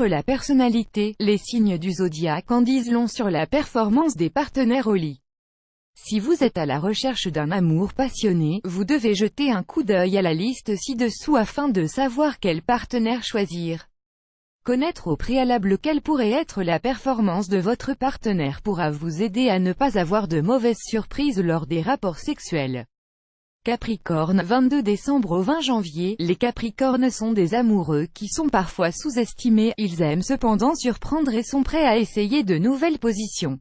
Outre la personnalité, les signes du zodiaque en disent long sur la performance des partenaires au lit. Si vous êtes à la recherche d'un amour passionné, vous devez jeter un coup d'œil à la liste ci-dessous afin de savoir quel partenaire choisir. Connaître au préalable quelle pourrait être la performance de votre partenaire pourra vous aider à ne pas avoir de mauvaises surprises lors des rapports sexuels. Capricorne, 22 décembre au 20 janvier, les Capricornes sont des amoureux qui sont parfois sous-estimés, ils aiment cependant surprendre et sont prêts à essayer de nouvelles positions.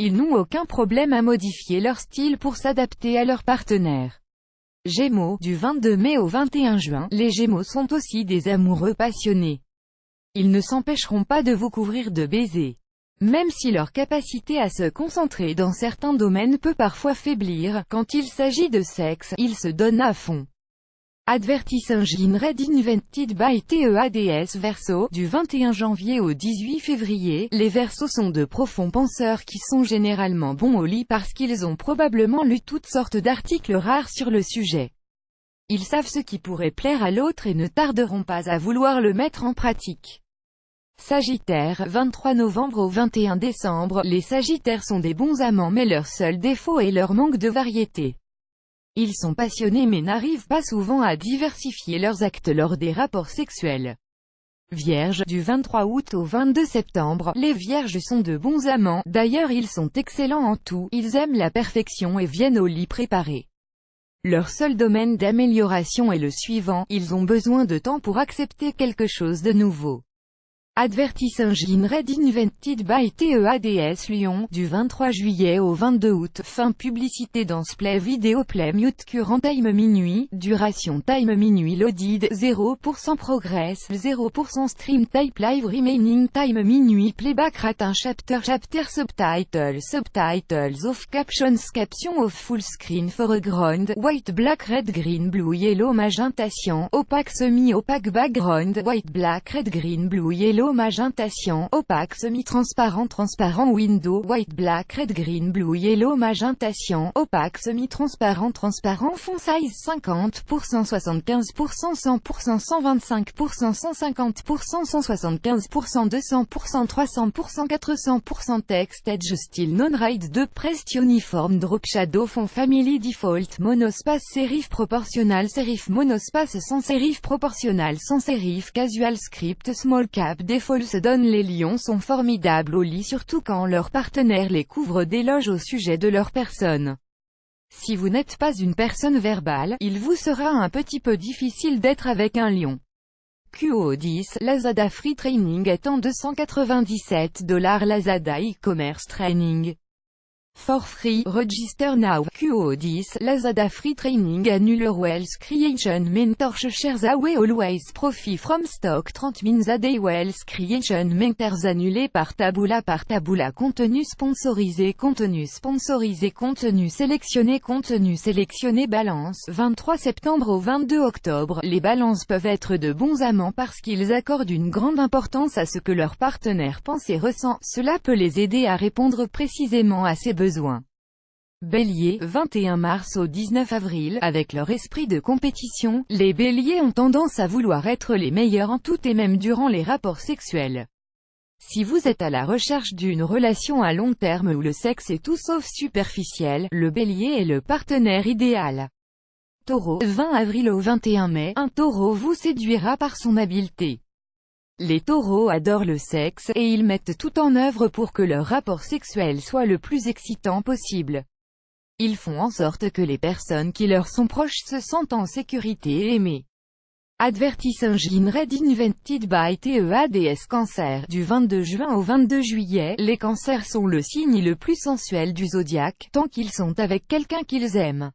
Ils n'ont aucun problème à modifier leur style pour s'adapter à leur partenaire. Gémeaux, du 22 mai au 21 juin, les Gémeaux sont aussi des amoureux passionnés. Ils ne s'empêcheront pas de vous couvrir de baisers. Même si leur capacité à se concentrer dans certains domaines peut parfois faiblir, quand il s'agit de sexe, ils se donnent à fond. Advertising read invented by TEADS Verseau, du 21 janvier au 18 février, les Verseaux sont de profonds penseurs qui sont généralement bons au lit parce qu'ils ont probablement lu toutes sortes d'articles rares sur le sujet. Ils savent ce qui pourrait plaire à l'autre et ne tarderont pas à vouloir le mettre en pratique. Sagittaire, 23 novembre au 21 décembre, les Sagittaires sont des bons amants mais leur seul défaut est leur manque de variété. Ils sont passionnés mais n'arrivent pas souvent à diversifier leurs actes lors des rapports sexuels. Vierge, du 23 août au 22 septembre, les Vierges sont de bons amants, d'ailleurs ils sont excellents en tout, ils aiment la perfection et viennent au lit préparés. Leur seul domaine d'amélioration est le suivant, ils ont besoin de temps pour accepter quelque chose de nouveau. Advertising read invented by TEADS Lyon, du 23 juillet au 22 août, fin publicité dans Play Vidéo Play Mute Current Time minuit, duration time minuit loaded, 0% progress, 0% stream type live remaining time minuit playback rate 1 chapter subtitles off captions off full screen foreground, white black red green blue yellow magenta cyan, opaque semi-opaque background, white black red green blue yellow magenta cyan, opaque semi-transparent transparent window, white black red green blue yellow magenta cyan, opaque semi-transparent transparent font size 50%, 75%, 100%, 125%, 150%, 175%, 200%, 300%, 400%, text edge style non-ride 2 pressed uniform drop shadow font family default monospace serif proportional serif monospace sans serif proportional sans serif casual script small cap default se donne. Les lions sont formidables au lit surtout quand leur partenaire les couvre d'éloges au sujet de leur personne. Si vous n'êtes pas une personne verbale, il vous sera un petit peu difficile d'être avec un lion. QO10, Lazada Free Training étant $297 Lazada e-commerce training. For free, register now. QO10, Lazada Free Training Annual Wealth Creation Mentors Shares Away Always Profit from Stock 30 Mins a Day Wealth Creation Mentors annulé par Taboola contenu sponsorisé contenu sélectionné balance 23 septembre au 22 octobre. Les balances peuvent être de bons amants parce qu'ils accordent une grande importance à ce que leur partenaire pense et ressent, cela peut les aider à répondre précisément à ses besoins. Bélier, 21 mars au 19 avril, avec leur esprit de compétition, les béliers ont tendance à vouloir être les meilleurs en tout et même durant les rapports sexuels. Si vous êtes à la recherche d'une relation à long terme où le sexe est tout sauf superficiel, le bélier est le partenaire idéal. Taureau, 20 avril au 21 mai, un taureau vous séduira par son habileté. Les taureaux adorent le sexe, et ils mettent tout en œuvre pour que leur rapport sexuel soit le plus excitant possible. Ils font en sorte que les personnes qui leur sont proches se sentent en sécurité et aimées. Advertising read invented by TEADS Cancer, du 22 juin au 22 juillet, les cancers sont le signe le plus sensuel du zodiaque, tant qu'ils sont avec quelqu'un qu'ils aiment.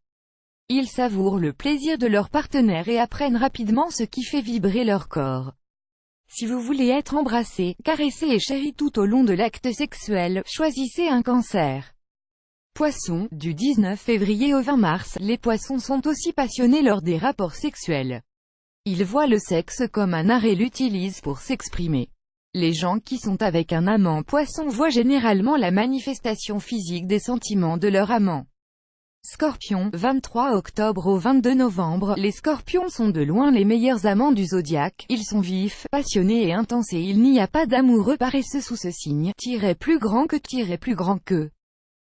Ils savourent le plaisir de leur partenaire et apprennent rapidement ce qui fait vibrer leur corps. Si vous voulez être embrassé, caressé et chéri tout au long de l'acte sexuel, choisissez un cancer. Poissons, du 19 février au 20 mars, les poissons sont aussi passionnés lors des rapports sexuels. Ils voient le sexe comme un art et l'utilisent pour s'exprimer. Les gens qui sont avec un amant poisson voient généralement la manifestation physique des sentiments de leur amant. Scorpion, 23 octobre au 22 novembre, les scorpions sont de loin les meilleurs amants du zodiaque, ils sont vifs, passionnés et intenses et il n'y a pas d'amoureux paresseux sous ce signe, plus grand que, plus grand que.